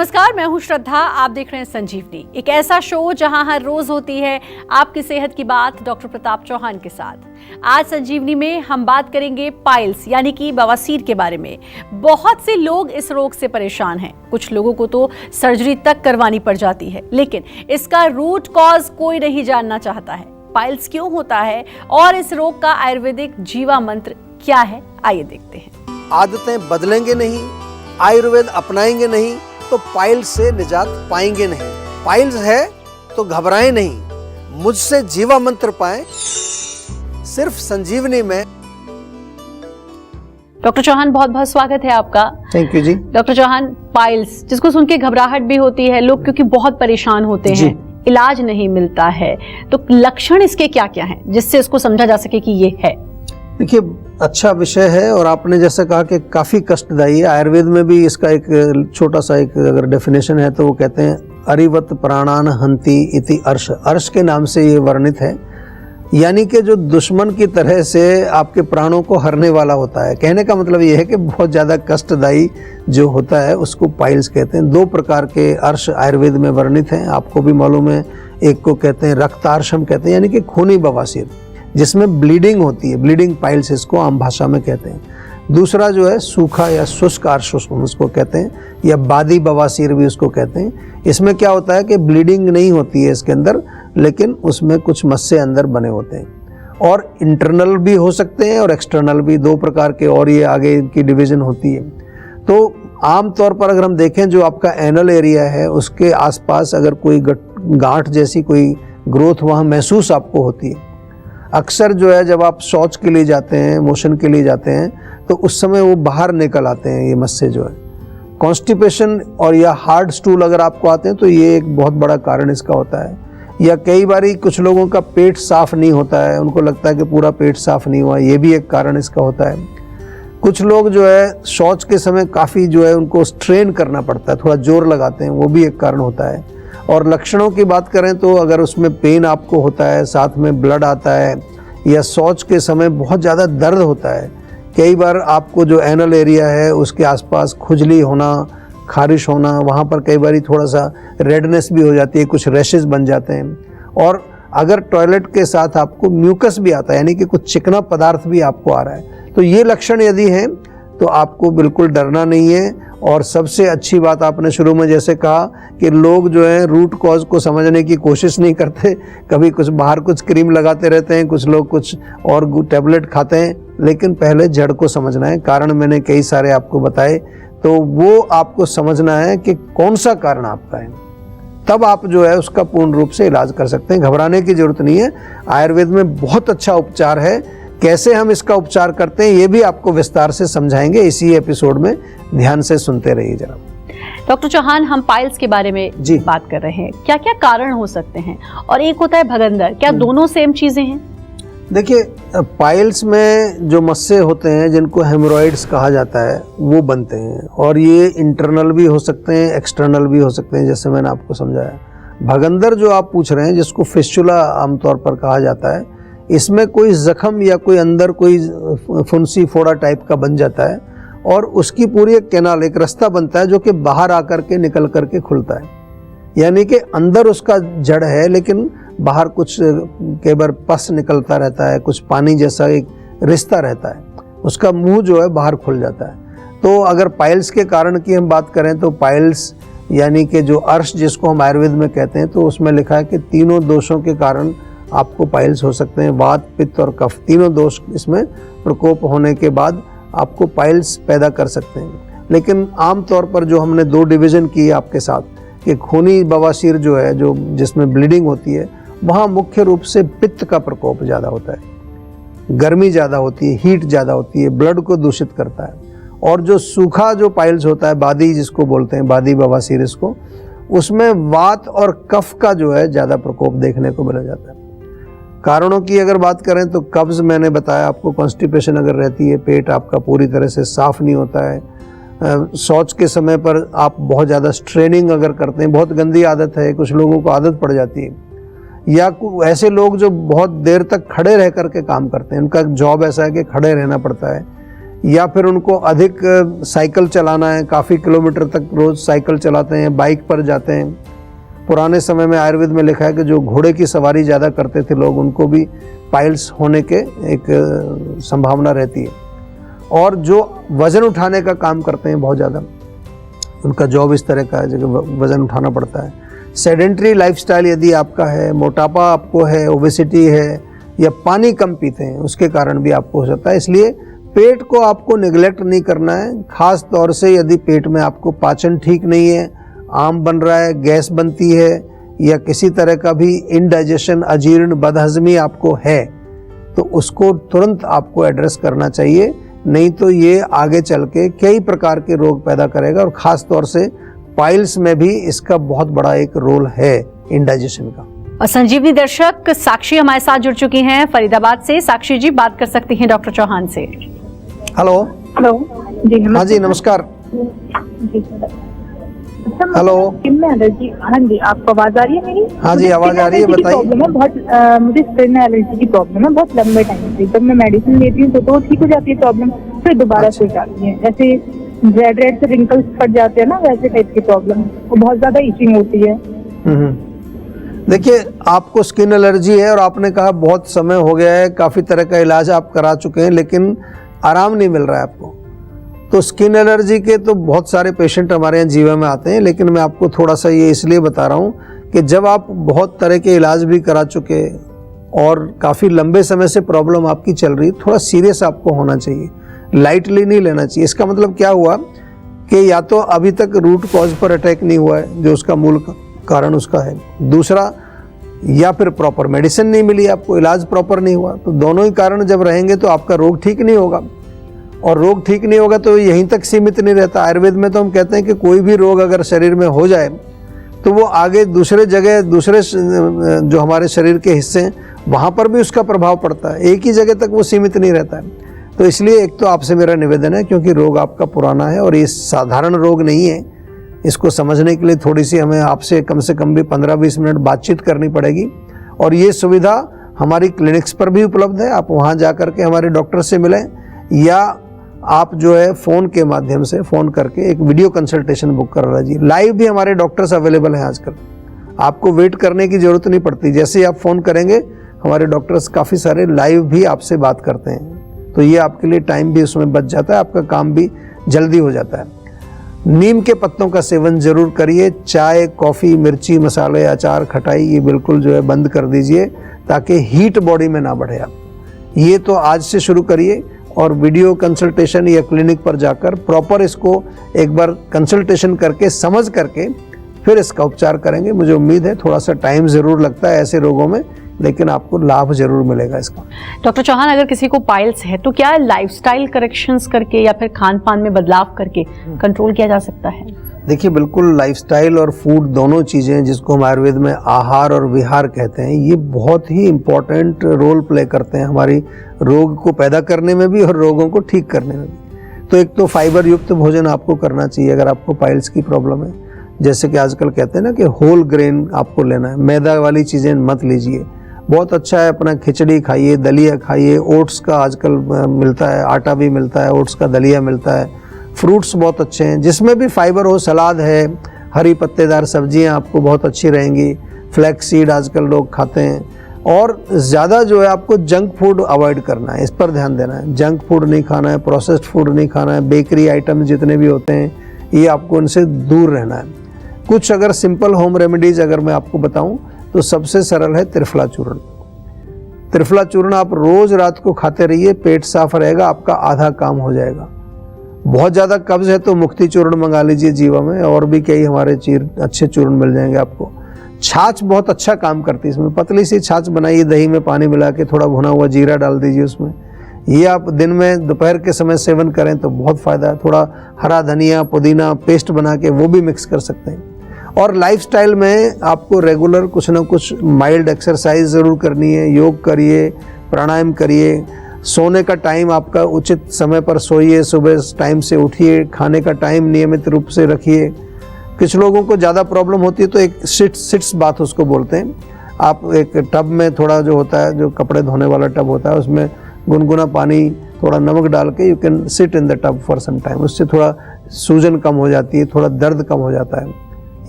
नमस्कार, मैं हूं श्रद्धा। आप देख रहे हैं संजीवनी, एक ऐसा शो जहां हर रोज होती है आपकी सेहत की बात डॉक्टर प्रताप चौहान के साथ। आज संजीवनी में हम बात करेंगे पाइल्स यानी कि बवासीर के बारे में। बहुत से लोग इस रोग से परेशान हैं, कुछ लोगों को तो सर्जरी तक करवानी पड़ जाती है, लेकिन इसका रूट कॉज कोई नहीं जानना चाहता है। पाइल्स क्यों होता है और इस रोग का आयुर्वेदिक जीवा मंत्र क्या है, आइए देखते हैं। आदतें बदलेंगे नहीं, आयुर्वेद अपनाएंगे नहीं तो पाइल्स से निजात पाएंगे नहीं। पाइल्स है तो घबराएं नहीं, मुझसे जीवा मंत्र पाएं सिर्फ संजीवनी में। डॉक्टर चौहान, बहुत बहुत स्वागत है आपका। Thank you ji. Doctor Chauhan, piles जिसको सुन के घबराहट भी होती है, लोग क्योंकि बहुत परेशान होते हैं, इलाज नहीं मिलता है, तो लक्षण इसके क्या क्या हैं जिससे इसको समझा जा सके कि ये है? देखिए, अच्छा विषय है और आपने जैसे कहा कि काफ़ी कष्टदायी है। आयुर्वेद में भी इसका एक छोटा सा एक अगर डेफिनेशन है तो वो कहते हैं अरिवत प्राणान हंति इति अर्श। अर्श के नाम से ये वर्णित है, यानी कि जो दुश्मन की तरह से आपके प्राणों को हरने वाला होता है। कहने का मतलब ये है कि बहुत ज़्यादा कष्टदायी जो होता है उसको पाइल्स कहते हैं। दो प्रकार के अर्श आयुर्वेद में वर्णित हैं, आपको भी मालूम है। एक को कहते हैं रक्तार्शम कहते हैं, यानी कि खूनी बवासीर जिसमें ब्लीडिंग होती है, ब्लीडिंग पाइल्स इसको आम भाषा में कहते हैं। दूसरा जो है सूखा या शुष्क आर्शोसम उसको कहते हैं, या बादी बवासीर भी उसको कहते हैं। इसमें क्या होता है कि ब्लीडिंग नहीं होती है इसके अंदर, लेकिन उसमें कुछ मस्से अंदर बने होते हैं। और इंटरनल भी हो सकते हैं और एक्सटर्नल भी, दो प्रकार के और ये आगे इनकी डिवीजन होती है। तो आम तौर पर अगर हम देखें, जो आपका एनल एरिया है उसके आसपास अगर कोई गांठ जैसी कोई ग्रोथ वहाँ महसूस आपको होती है। अक्सर जो है जब आप शौच के लिए जाते हैं, मोशन के लिए जाते हैं, तो उस समय वो बाहर निकल आते हैं ये मस्से जो है। कॉन्स्टिपेशन और या हार्ड स्टूल अगर आपको आते हैं तो ये एक बहुत बड़ा कारण इसका होता है। या कई बारी कुछ लोगों का पेट साफ नहीं होता है, उनको लगता है कि पूरा पेट साफ नहीं हुआ, ये भी एक कारण इसका होता है। कुछ लोग जो है शौच के समय काफ़ी जो है उनको स्ट्रेन करना पड़ता है, थोड़ा जोर लगाते हैं, वो भी एक कारण होता है। और लक्षणों की बात करें तो अगर उसमें पेन आपको होता है, साथ में ब्लड आता है, या शौच के समय बहुत ज़्यादा दर्द होता है, कई बार आपको जो एनल एरिया है उसके आसपास खुजली होना, खारिश होना, वहाँ पर कई बार थोड़ा सा रेडनेस भी हो जाती है, कुछ रैशेस बन जाते हैं। और अगर टॉयलेट के साथ आपको म्यूकस भी आता है, यानी कि कुछ चिकना पदार्थ भी आपको आ रहा है, तो ये लक्षण यदि हैं तो आपको बिल्कुल डरना नहीं है। और सबसे अच्छी बात आपने शुरू में जैसे कहा कि लोग जो है रूट कॉज को समझने की कोशिश नहीं करते, कभी कुछ बाहर कुछ क्रीम लगाते रहते हैं, कुछ लोग कुछ और टैबलेट खाते हैं, लेकिन पहले जड़ को समझना है। कारण मैंने कई सारे आपको बताए, तो वो आपको समझना है कि कौन सा कारण आपका है, तब आप जो है उसका पूर्ण रूप से इलाज कर सकते हैं। घबराने की जरूरत नहीं है, आयुर्वेद में बहुत अच्छा उपचार है। कैसे हम इसका उपचार करते हैं ये भी आपको विस्तार से समझाएंगे इसी एपिसोड में, ध्यान से सुनते रहिए जरा। डॉक्टर चौहान, हम पाइल्स के बारे में बात कर रहे हैं, क्या क्या कारण हो सकते हैं? और एक होता है भगंदर, क्या दोनों सेम चीजें हैं? देखिए, पाइल्स में जो मस्से होते हैं जिनको हेमोरॉइड्स कहा जाता है वो बनते हैं, और ये इंटरनल भी हो सकते हैं, एक्सटर्नल भी हो सकते हैं, जैसे मैंने आपको समझाया। भगंदर जो आप पूछ रहे हैं, जिसको फिस्टुला आमतौर पर कहा जाता है, इसमें कोई जख्म या कोई अंदर कोई फुंसी फोड़ा टाइप का बन जाता है, और उसकी पूरी एक कैनाल, एक रास्ता बनता है जो कि बाहर आकर के निकल करके खुलता है। यानी कि अंदर उसका जड़ है, लेकिन बाहर कुछ कई बार पस निकलता रहता है, कुछ पानी जैसा एक रिश्ता रहता है, उसका मुंह जो है बाहर खुल जाता है। तो अगर पाइल्स के कारण की हम बात करें तो पाइल्स यानी कि जो अर्श जिसको हम आयुर्वेद में कहते हैं, तो उसमें लिखा है कि तीनों दोषों के कारण आपको पाइल्स हो सकते हैं। वात, पित्त और कफ, तीनों दोष इसमें प्रकोप होने के बाद आपको पाइल्स पैदा कर सकते हैं। लेकिन आम तौर पर जो हमने दो डिवीज़न की आपके साथ, कि खूनी बवासीर जो है, जो जिसमें ब्लीडिंग होती है, वहाँ मुख्य रूप से पित्त का प्रकोप ज़्यादा होता है, गर्मी ज़्यादा होती है, हीट ज़्यादा होती है, ब्लड को दूषित करता है। और जो सूखा जो पाइल्स होता है, बादी जिसको बोलते हैं, बादी बवासीर इसको, उसमें वात और कफ का जो है ज़्यादा प्रकोप देखने को मिला जाता है। कारणों की अगर बात करें तो कब्ज़ मैंने बताया आपको, कॉन्स्टिपेशन अगर रहती है, पेट आपका पूरी तरह से साफ़ नहीं होता है, शौच के समय पर आप बहुत ज़्यादा स्ट्रेनिंग अगर करते हैं, बहुत गंदी आदत है, कुछ लोगों को आदत पड़ जाती है, या ऐसे लोग जो बहुत देर तक खड़े रह करके काम करते हैं, उनका जॉब ऐसा है कि खड़े रहना पड़ता है, या फिर उनको अधिक साइकिल चलाना है, काफ़ी किलोमीटर तक रोज़ साइकिल चलाते हैं, बाइक पर जाते हैं। पुराने समय में आयुर्वेद में लिखा है कि जो घोड़े की सवारी ज़्यादा करते थे लोग, उनको भी पाइल्स होने के एक संभावना रहती है। और जो वज़न उठाने का काम करते हैं बहुत ज़्यादा, उनका जॉब इस तरह का है जगह वज़न उठाना पड़ता है। सेडेंट्री लाइफस्टाइल यदि आपका है, मोटापा आपको है, ओबेसिटी है, या पानी कम पीते हैं, उसके कारण भी आपको हो सकता है। इसलिए पेट को आपको निगलेक्ट नहीं करना है। ख़ास तौर से यदि पेट में आपको पाचन ठीक नहीं है, आम बन रहा है, गैस बनती है, या किसी तरह का भी इनडाइजेशन, अजीर्ण, बदहजमी आपको है, तो उसको तुरंत आपको एड्रेस करना चाहिए। नहीं तो ये आगे चल के कई प्रकार के रोग पैदा करेगा, और ख़ास तौर से पाइल्स में भी इसका बहुत बड़ा एक रोल है इनडाइजेशन का। और संजीवनी दर्शक साक्षी हमारे साथ जुड़ चुकी हैं फरीदाबाद से। साक्षी जी, बात कर सकती हैं डॉक्टर चौहान से। हेलो। हेलो जी, हाँ जी, नमस्कार। जी हेलो। स्किन में एलर्जी। हाँ जी, आपको आवाज आ रही है मेरी? हाँ जी, आवाज आ रही है, बताइए। प्रॉब्लम है बहुत, मुझे स्किन में एलर्जी की प्रॉब्लम है बहुत लंबे टाइम से। जब मैं मेडिसिन लेती हूँ तो ठीक हो जाती है प्रॉब्लम, फिर दोबारा से जाती है। ऐसे रेड रेड से रिंकल्स पड़ जाते हैं ना, वैसे टाइप की प्रॉब्लम, वो बहुत ज्यादा इचिंग होती है। देखिए, आपको स्किन एलर्जी है और आपने कहा बहुत समय हो गया है, काफ़ी तरह का इलाज आप करा चुके हैं, लेकिन आराम नहीं मिल रहा है आपको। तो स्किन एलर्जी के तो बहुत सारे पेशेंट हमारे यहाँ जीवा में आते हैं, लेकिन मैं आपको थोड़ा सा ये इसलिए बता रहा हूँ कि जब आप बहुत तरह के इलाज भी करा चुके और काफ़ी लंबे समय से प्रॉब्लम आपकी चल रही, थोड़ा सीरियस आपको होना चाहिए, लाइटली नहीं लेना चाहिए। इसका मतलब क्या हुआ कि या तो अभी तक रूट कॉज पर अटैक नहीं हुआ है, जो उसका मूल कारण उसका है, दूसरा या फिर प्रॉपर मेडिसिन नहीं मिली आपको, इलाज प्रॉपर नहीं हुआ। तो दोनों ही कारण जब रहेंगे तो आपका रोग ठीक नहीं होगा, और रोग ठीक नहीं होगा तो यहीं तक सीमित नहीं रहता। आयुर्वेद में तो हम कहते हैं कि कोई भी रोग अगर शरीर में हो जाए तो वो आगे दूसरे जगह, दूसरे जो हमारे शरीर के हिस्से हैं वहाँ पर भी उसका प्रभाव पड़ता है, एक ही जगह तक वो सीमित नहीं रहता है। तो इसलिए एक तो आपसे मेरा निवेदन है, क्योंकि रोग आपका पुराना है और ये साधारण रोग नहीं है, इसको समझने के लिए थोड़ी सी हमें आपसे कम से कम भी 15-20 मिनट बातचीत करनी पड़ेगी। और ये सुविधा हमारी क्लिनिक्स पर भी उपलब्ध है, आप वहाँ जा कर के हमारे डॉक्टर से मिलें, या आप जो है फ़ोन के माध्यम से फ़ोन करके एक वीडियो कंसल्टेशन बुक करा लीजिए। लाइव भी हमारे डॉक्टर्स अवेलेबल हैं आजकल, आपको वेट करने की ज़रूरत नहीं पड़ती। जैसे ही आप फ़ोन करेंगे हमारे डॉक्टर्स काफ़ी सारे लाइव भी आपसे बात करते हैं, तो ये आपके लिए टाइम भी उसमें बच जाता है, आपका काम भी जल्दी हो जाता है। नीम के पत्तों का सेवन ज़रूर करिए। चाय, कॉफ़ी, मिर्ची, मसाले, अचार, खटाई, ये बिल्कुल जो है बंद कर दीजिए, ताकि हीट बॉडी में ना बढ़े। आप ये तो आज से शुरू करिए, और वीडियो कंसल्टेशन या क्लिनिक पर जाकर प्रॉपर इसको एक बार कंसल्टेशन करके समझ करके फिर इसका उपचार करेंगे। मुझे उम्मीद है थोड़ा सा टाइम ज़रूर लगता है ऐसे रोगों में, लेकिन आपको लाभ जरूर मिलेगा इसका। डॉक्टर चौहान, अगर किसी को पाइल्स है तो क्या लाइफस्टाइल करेक्शंस करके या फिर खान पान में बदलाव करके कंट्रोल किया जा सकता है? देखिए, बिल्कुल लाइफस्टाइल और फूड दोनों चीज़ें, जिसको हम आयुर्वेद में आहार और विहार कहते हैं, ये बहुत ही इम्पोर्टेंट रोल प्ले करते हैं हमारी रोग को पैदा करने में भी और रोगों को ठीक करने में भी। तो एक तो फाइबर युक्त भोजन आपको करना चाहिए अगर आपको पाइल्स की प्रॉब्लम है। जैसे कि आजकल कहते हैं ना कि होल ग्रेन आपको लेना है, मैदा वाली चीज़ें मत लीजिए। बहुत अच्छा है अपना खिचड़ी खाइए, दलिया खाइए, ओट्स का आजकल मिलता है, आटा भी मिलता है, ओट्स का दलिया मिलता है। फ्रूट्स बहुत अच्छे हैं जिसमें भी फाइबर हो, सलाद है, हरी पत्तेदार सब्जियां आपको बहुत अच्छी रहेंगी। फ्लैक्स सीड आजकल लोग खाते हैं। और ज़्यादा जो है आपको जंक फूड अवॉइड करना है, इस पर ध्यान देना है। जंक फूड नहीं खाना है, प्रोसेस्ड फूड नहीं खाना है, बेकरी आइटम्स जितने भी होते हैं ये आपको इनसे दूर रहना है। कुछ अगर सिंपल होम रेमेडीज़ अगर मैं आपको बताऊं तो सबसे सरल है त्रिफला चूर्ण। त्रिफला चूर्ण आप रोज़ रात को खाते रहिए, पेट साफ रहेगा, आपका आधा काम हो जाएगा। बहुत ज़्यादा कब्ज़ है तो मुक्ति चूर्ण मंगा लीजिए जीवा में, और भी कई हमारे अच्छे चूर्ण मिल जाएंगे आपको। छाछ बहुत अच्छा काम करती है, इसमें पतली सी छाछ बनाइए, दही में पानी मिला के थोड़ा भुना हुआ जीरा डाल दीजिए उसमें। ये आप दिन में दोपहर के समय सेवन करें तो बहुत फ़ायदा है। थोड़ा हरा धनिया, पुदीना पेस्ट बना के वो भी मिक्स कर सकते हैं। और लाइफस्टाइल में आपको रेगुलर कुछ ना कुछ माइल्ड एक्सरसाइज ज़रूर करनी है। योग करिए, प्राणायाम करिए, सोने का टाइम आपका उचित समय पर सोइए, सुबह टाइम से उठिए, खाने का टाइम नियमित रूप से रखिए। कुछ लोगों को ज़्यादा प्रॉब्लम होती है तो एक सिट्स बाथ उसको बोलते हैं। आप एक टब में थोड़ा जो होता है, जो कपड़े धोने वाला टब होता है, उसमें गुनगुना पानी थोड़ा नमक डाल के you can sit in the tub for some time, उससे थोड़ा सूजन कम हो जाती है, थोड़ा दर्द कम हो जाता है।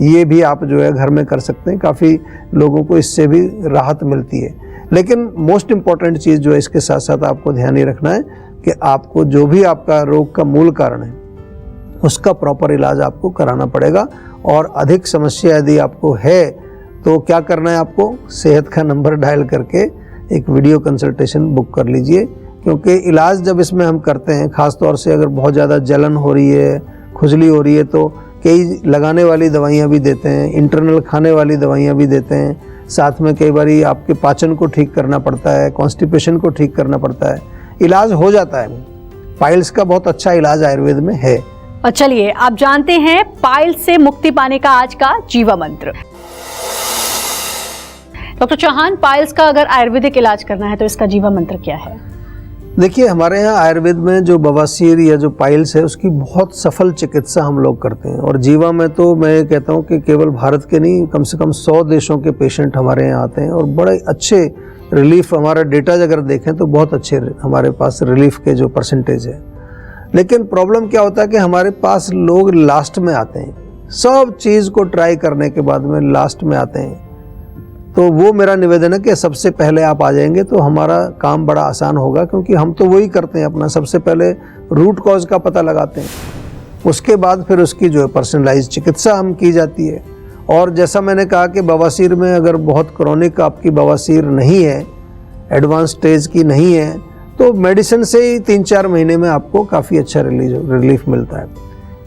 ये भी आप जो है घर में कर सकते हैं, काफ़ी लोगों को इससे भी राहत मिलती है। लेकिन मोस्ट इम्पॉर्टेंट चीज़ जो है इसके साथ साथ आपको ध्यान ये रखना है कि आपको जो भी आपका रोग का मूल कारण है उसका प्रॉपर इलाज आपको कराना पड़ेगा। और अधिक समस्या यदि आपको है तो क्या करना है, आपको सेहत का नंबर डायल करके एक वीडियो कंसल्टेशन बुक कर लीजिए, क्योंकि इलाज जब इसमें हम करते हैं, ख़ास तौर से अगर बहुत ज़्यादा जलन हो रही है, खुजली हो रही है, तो कई लगाने वाली दवाइयाँ भी देते हैं, इंटरनल खाने वाली दवाइयाँ भी देते हैं, साथ में कई बार आपके पाचन को ठीक करना पड़ता है, कॉन्स्टिपेशन को ठीक करना पड़ता है, इलाज हो जाता है। पाइल्स का बहुत अच्छा इलाज आयुर्वेद में है। और चलिए आप जानते हैं पाइल्स से मुक्ति पाने का आज का जीवा मंत्र। डॉक्टर चौहान, पाइल्स का अगर आयुर्वेदिक इलाज करना है तो इसका जीवा मंत्र क्या है? देखिए, हमारे यहाँ आयुर्वेद में जो बवासीर या जो पाइल्स है उसकी बहुत सफल चिकित्सा हम लोग करते हैं। और जीवा में तो मैं कहता हूँ कि केवल भारत के नहीं, कम से कम 100 देशों के पेशेंट हमारे यहाँ आते हैं और बड़े अच्छे रिलीफ, हमारा डेटा अगर देखें तो बहुत अच्छे हमारे पास रिलीफ के जो परसेंटेज है। लेकिन प्रॉब्लम क्या होता है कि हमारे पास लोग लास्ट में आते हैं, सब चीज़ को ट्राई करने के बाद में लास्ट में आते हैं। तो वो मेरा निवेदन है कि सबसे पहले आप आ जाएंगे तो हमारा काम बड़ा आसान होगा, क्योंकि हम तो वही करते हैं अपना, सबसे पहले रूट कॉज का पता लगाते हैं, उसके बाद फिर उसकी जो है पर्सनलाइज चिकित्सा हम की जाती है। और जैसा मैंने कहा कि बवासीर में अगर बहुत क्रॉनिक आपकी बवासीर नहीं है, एडवांस स्टेज की नहीं है, तो मेडिसिन से ही 3-4 महीने में आपको काफ़ी अच्छा रिलीफ मिलता है।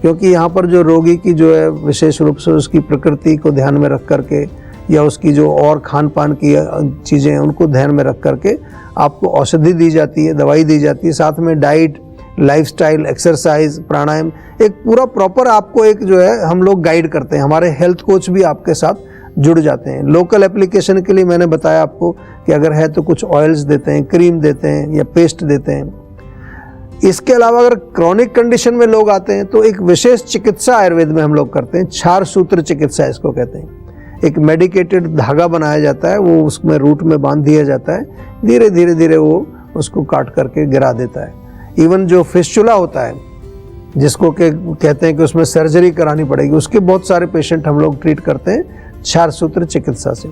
क्योंकि यहाँ पर जो रोगी की जो है विशेष रूप से उसकी प्रकृति को ध्यान में रख करके या उसकी जो और खान पान की चीज़ें हैं उनको ध्यान में रख करके आपको औषधि दी जाती है, दवाई दी जाती है, साथ में डाइट, लाइफस्टाइल, एक्सरसाइज, प्राणायाम, एक पूरा प्रॉपर आपको एक जो है हम लोग गाइड करते हैं। हमारे हेल्थ कोच भी आपके साथ जुड़ जाते हैं। लोकल एप्लीकेशन के लिए मैंने बताया आपको कि अगर है तो कुछ ऑयल्स देते हैं, क्रीम देते हैं या पेस्ट देते हैं। इसके अलावा अगर क्रॉनिक कंडीशन में लोग आते हैं तो एक विशेष चिकित्सा आयुर्वेद में हम लोग करते हैं, क्षार सूत्र चिकित्सा इसको कहते हैं। एक मेडिकेटेड धागा बनाया जाता है, वो उसमें रूट में बांध दिया जाता है, धीरे धीरे धीरे वो उसको काट करके गिरा देता है। इवन जो फिस्चुला होता है जिसको कहते हैं कि उसमें सर्जरी करानी पड़ेगी, उसके बहुत सारे पेशेंट हम लोग ट्रीट करते हैं क्षार सूत्र चिकित्सा से।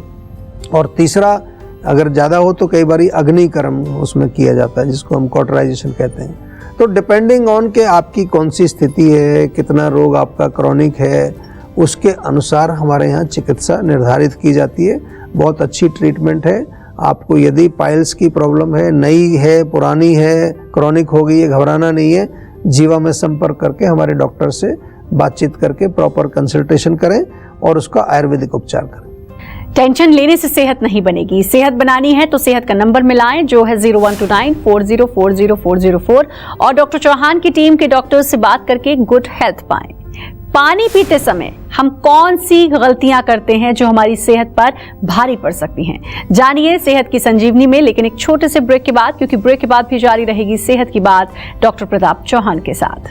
और तीसरा, अगर ज़्यादा हो तो कई बार अग्निकर्म उसमें किया जाता है, जिसको हम कॉटराइजेशन कहते हैं। तो डिपेंडिंग ऑन के आपकी कौन सी स्थिति है, कितना रोग आपका क्रॉनिक है, उसके अनुसार हमारे यहाँ चिकित्सा निर्धारित की जाती है। बहुत अच्छी ट्रीटमेंट है। आपको यदि पाइल्स की प्रॉब्लम है, नई है, पुरानी है, क्रॉनिक हो गई है, घबराना नहीं है, जीवा में संपर्क करके हमारे डॉक्टर से बातचीत करके प्रॉपर कंसल्टेशन करें और उसका आयुर्वेदिक उपचार करें। टेंशन लेने से सेहत नहीं बनेगी, सेहत बनानी है तो सेहत का नंबर मिलाएं जो है 0129404004 और डॉक्टर चौहान की टीम के डॉक्टर से बात करके गुड हेल्थ पाएं। पानी पीते समय हम कौन सी गलतियां करते हैं जो हमारी सेहत पर भारी पड़ सकती हैं, जानिए सेहत की संजीवनी में। लेकिन एक छोटे से ब्रेक के बाद, क्योंकि ब्रेक के बाद भी जारी रहेगी सेहत की बात डॉक्टर प्रताप चौहान के साथ।